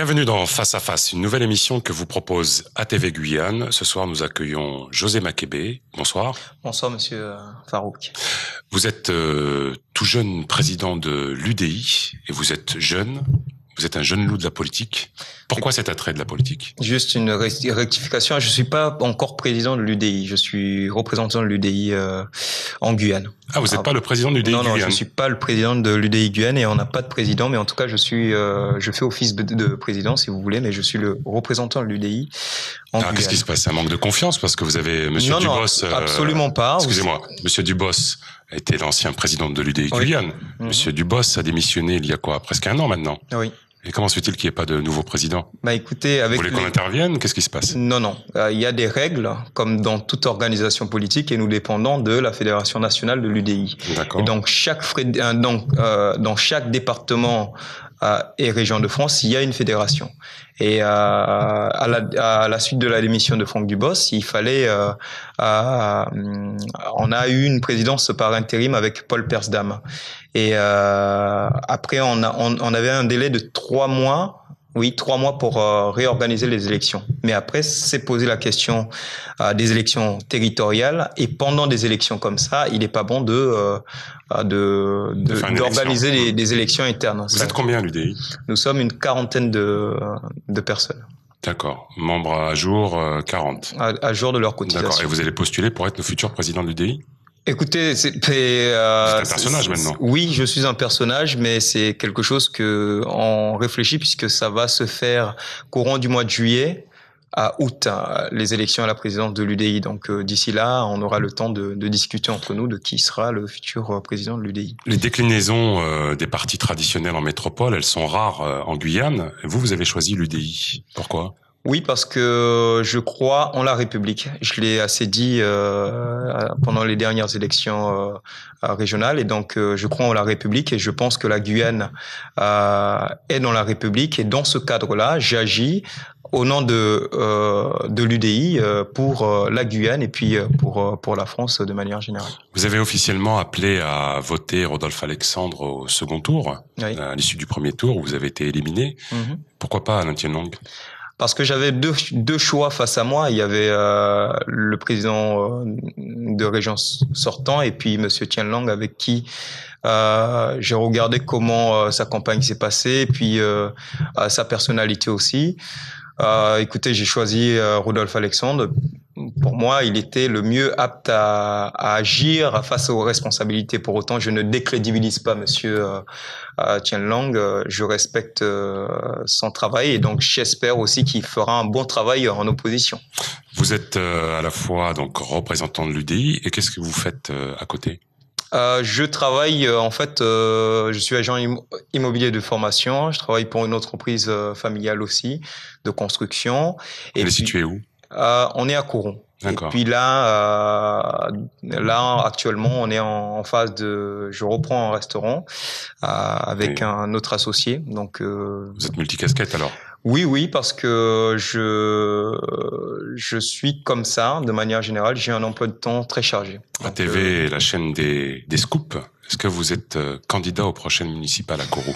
Bienvenue dans Face à Face, une nouvelle émission que vous propose ATV Guyane. Ce soir, nous accueillons José Makébé. Bonsoir. Bonsoir, monsieur Farouk. Vous êtes tout jeune président de l'UDI et vous êtes jeune. Vous êtes un jeune loup de la politique. Pourquoi cet attrait de la politique? Juste une rectification. Je suis pas encore président de l'UDI. Je suis représentant de l'UDI en Guyane. Ah, vous n'êtes pas le président de l'UDI Guyane? Non, je suis pas le président de l'UDI Guyane et on n'a pas de président. Mais en tout cas, je fais office de président, si vous voulez, mais je suis le représentant de l'UDI en Guyane. Qu'est-ce qui se passe? Un manque de confiance parce que vous avez Monsieur Dubos. Non, absolument pas. Excusez-moi, Monsieur Dubos était l'ancien président de l'UDI Guyane. Monsieur Dubos a démissionné il y a presque un an maintenant. Oui. Et comment se fait-il qu'il n'y ait pas de nouveau président? Écoutez, vous voulez qu'on intervienne? Qu'est-ce qui se passe? Non. Il y a des règles, comme dans toute organisation politique, et nous dépendons de la Fédération nationale de l'UDI. D'accord. Et donc, dans chaque département et région de France, il y a une fédération. Et à la suite de la démission de Franck Dubos, il fallait, on a eu une présidence par intérim avec Paul Persdam. Et après, on avait un délai de 3 mois. Oui, 3 mois pour réorganiser les élections. Mais après, c'est posé la question des élections territoriales. Et pendant des élections comme ça, il n'est pas bon d'organiser des élections internes. Vous êtes combien à l'UDI? Nous sommes une quarantaine de personnes. D'accord. Membres à jour, 40. À jour de leur cotisation. D'accord. Et vous allez postuler pour être le futur président de l'UDI? Écoutez, c'est un personnage maintenant. Oui, je suis un personnage, mais c'est quelque chose que on réfléchit puisque ça va se faire courant du mois de juillet à août, les élections à la présidence de l'UDI. Donc d'ici là, on aura le temps de discuter entre nous de qui sera le futur président de l'UDI. Les déclinaisons des partis traditionnels en métropole, elles sont rares en Guyane. Vous avez choisi l'UDI. Pourquoi? Oui, parce que je crois en la République. Je l'ai assez dit pendant les dernières élections régionales. Et donc, je crois en la République et je pense que la Guyane est dans la République. Et dans ce cadre-là, j'agis au nom de l'UDI pour la Guyane et puis pour la France de manière générale. Vous avez officiellement appelé à voter Rodolphe Alexandre au second tour, oui. À l'issue du premier tour où vous avez été éliminé. Pourquoi pas Alain Tienlong? Parce que j'avais deux choix face à moi. Il y avait le président de région sortant et puis Monsieur Tienlong avec qui j'ai regardé comment sa campagne s'est passée, puis sa personnalité aussi. Écoutez, j'ai choisi Rodolphe Alexandre. Pour moi, il était le mieux apte à agir face aux responsabilités. Pour autant, je ne décrédibilise pas Monsieur Tienlong. Je respecte son travail et donc j'espère aussi qu'il fera un bon travail en opposition. Vous êtes à la fois donc représentant de l'UDI et qu'est-ce que vous faites à côté? Je travaille en fait, je suis agent immobilier de formation. Je travaille pour une entreprise familiale aussi de construction. Elle est située où? On est à Coron. D'accord. Et puis là, actuellement, on est en phase de. Je reprends un restaurant avec un autre associé. Donc. Vous êtes multicasquette alors? Oui, parce que je suis comme ça, de manière générale. J'ai un emploi de temps très chargé. ATV est la chaîne des scoops. Est-ce que vous êtes candidat aux prochaines municipales à Kourou?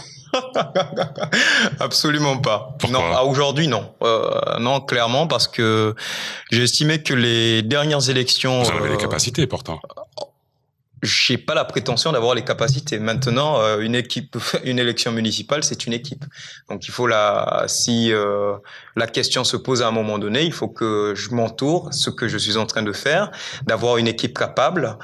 Absolument pas. Pourquoi? Non, aujourd'hui non. Non, clairement parce que j'ai estimé que les dernières élections. Vous en avez les capacités pourtant. J'ai pas la prétention d'avoir les capacités. Maintenant, une élection municipale, c'est une équipe. Donc il faut si la question se pose à un moment donné, il faut que je m'entoure, ce que je suis en train de faire, d'avoir une équipe capable.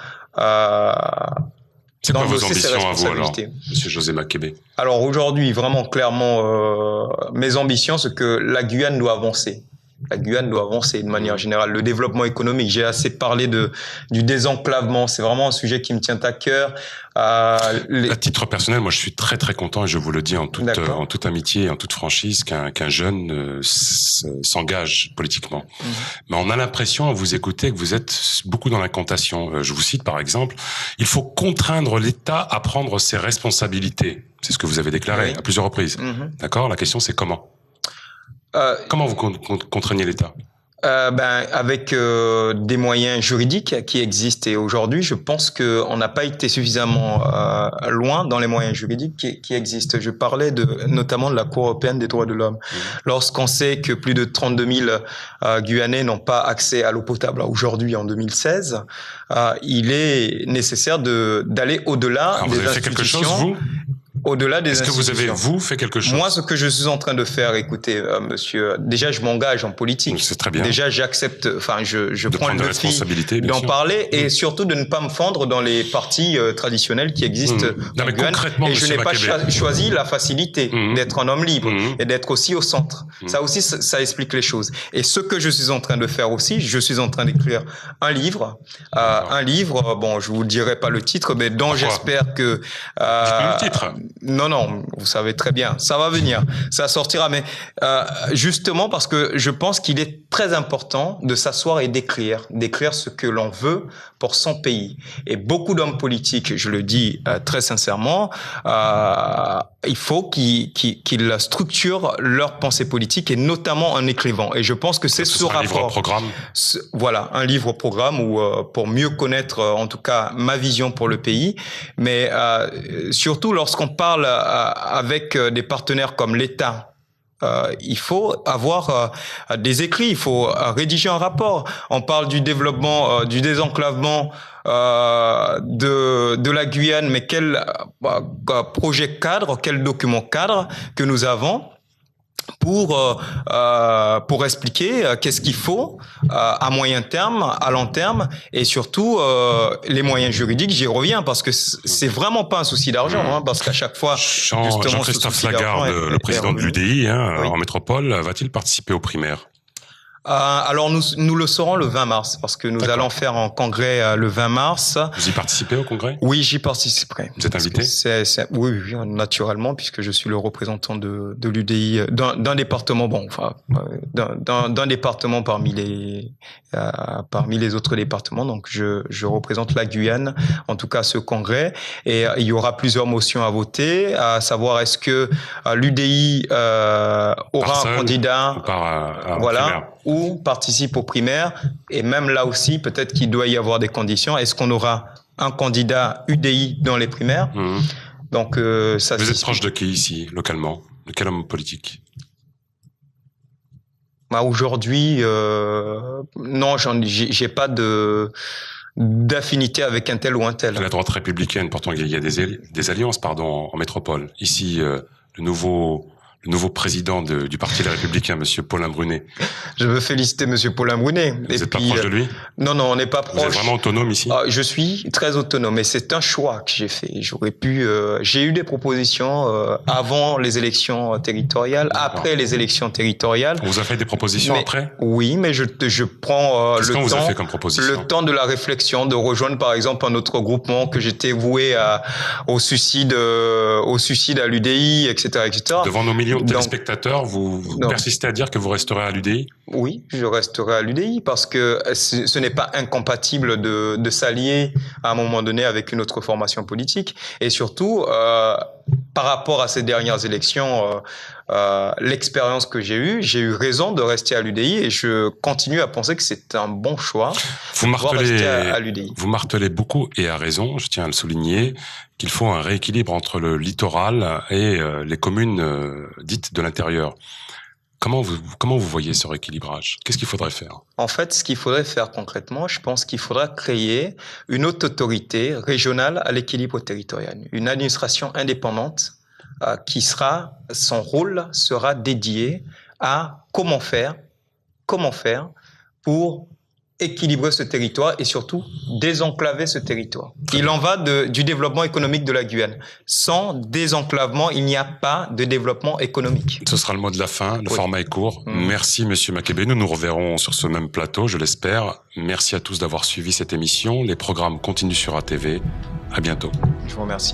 C'est quoi vos ambitions à vous alors, Monsieur José Makébé? Alors aujourd'hui, vraiment clairement, mes ambitions, c'est que la Guyane doit avancer. La Guyane doit avancer de manière générale. Le développement économique, j'ai assez parlé du désenclavement. C'est vraiment un sujet qui me tient à cœur. À titre personnel, moi, je suis très très content et je vous le dis en toute amitié et en toute franchise qu'un jeune s'engage politiquement. Mais on a l'impression, à vous écouter, que vous êtes beaucoup dans l'incantation. Je vous cite par exemple, il faut contraindre l'État à prendre ses responsabilités. C'est ce que vous avez déclaré à plusieurs reprises. D'accord? La question, c'est comment? Comment vous contraignez l'État? Avec des moyens juridiques qui existent, et aujourd'hui, je pense qu'on n'a pas été suffisamment loin dans les moyens juridiques qui existent. Je parlais notamment de la Cour européenne des droits de l'homme. Lorsqu'on sait que plus de 32 000 Guyanais n'ont pas accès à l'eau potable aujourd'hui en 2016, il est nécessaire d'aller au-delà des institutions. Vous avez fait quelque chose, vous ? Au-delà des institutions. Est-ce que vous avez, fait quelque chose? Moi, ce que je suis en train de faire, écoutez, monsieur, déjà, je m'engage en politique. C'est très bien. Déjà, j'accepte, je prends le défi d'en parler et surtout de ne pas me fendre dans les partis traditionnels qui existent en Guyane. Et je n'ai pas choisi la facilité d'être un homme libre et d'être aussi au centre. Ça aussi, ça explique les choses. Et ce que je suis en train de faire aussi, je suis en train d'écrire un livre, bon, je vous dirai pas le titre, mais dont j'espère que... le titre. Non, vous savez très bien, ça va venir, ça sortira, mais justement parce que je pense qu'il est très important de s'asseoir et d'écrire ce que l'on veut pour son pays. Et beaucoup d'hommes politiques, je le dis très sincèrement, il faut qu'ils structurent leur pensée politique et notamment en écrivant. Et je pense que c'est ce rapport. Un livre-programme. Voilà, un livre-programme où pour mieux connaître en tout cas ma vision pour le pays, mais surtout lorsqu'on parle avec des partenaires comme l'État, il faut avoir des écrits, il faut rédiger un rapport. On parle du développement, du désenclavement de la Guyane, mais quel projet cadre, quel document cadre que nous avons pour expliquer qu'est-ce qu'il faut à moyen terme, à long terme, et surtout les moyens juridiques. J'y reviens parce que c'est vraiment pas un souci d'argent, parce qu'à chaque fois, Jean-Christophe Lagarde, le président de l'UDI en métropole, va-t-il participer aux primaires? Alors nous le saurons le 20 mars parce que nous allons faire un congrès le 20 mars. Vous y participez au congrès? Oui, j'y participerai. Vous êtes invité? Oui, naturellement, puisque je suis le représentant de l'UDI d'un département, d'un département parmi les autres départements. Donc je représente la Guyane, en tout cas ce congrès, et il y aura plusieurs motions à voter, à savoir est-ce que l'UDI aura un candidat, ou participe aux primaires, et même là aussi, peut-être qu'il doit y avoir des conditions. Est-ce qu'on aura un candidat UDI dans les primaires? Donc, ça. Vous êtes proche de qui ici, localement? De quel homme politique? Aujourd'hui, non, j'ai pas d'affinité avec un tel ou un tel. La droite républicaine, pourtant, il y a des alliances, en métropole. Ici, le nouveau président du Parti Les Républicains, Monsieur Paulin Brunet. Je veux féliciter Monsieur Paulin Brunet. Vous n'êtes pas proche de lui? Non, on n'est pas proche. Vous êtes vraiment autonome ici? Je suis très autonome, et c'est un choix que j'ai fait. J'ai eu des propositions avant les élections territoriales, après les élections territoriales. On vous a fait des propositions après? Oui, mais je prends le temps de la réflexion, de rejoindre par exemple un autre groupement que j'étais voué au suicide à l'UDI, etc., etc. Devant nos millions de téléspectateurs, vous persistez à dire que vous resterez à l'UDI? Oui, je resterai à l'UDI parce que ce n'est pas incompatible de s'allier à un moment donné avec une autre formation politique. Et surtout, par rapport à ces dernières élections, l'expérience que j'ai eu raison de rester à l'UDI, et je continue à penser que c'est un bon choix de rester à l'UDI. Vous martelez beaucoup, et à raison, je tiens à le souligner, qu'il faut un rééquilibre entre le littoral et les communes dites de l'intérieur. Comment vous voyez ce rééquilibrage? Qu'est-ce qu'il faudrait faire? En fait, ce qu'il faudrait faire concrètement, je pense qu'il faudra créer une haute autorité régionale à l'équilibre territorial, une administration indépendante son rôle sera dédié à comment faire pour équilibrer ce territoire et surtout désenclaver ce territoire. Il en va du développement économique de la Guyane. Sans désenclavement, il n'y a pas de développement économique. Ce sera le mot de la fin. Le format est court. Merci, Monsieur Makébé. Nous nous reverrons sur ce même plateau, je l'espère. Merci à tous d'avoir suivi cette émission. Les programmes continuent sur ATV. À bientôt. Je vous remercie.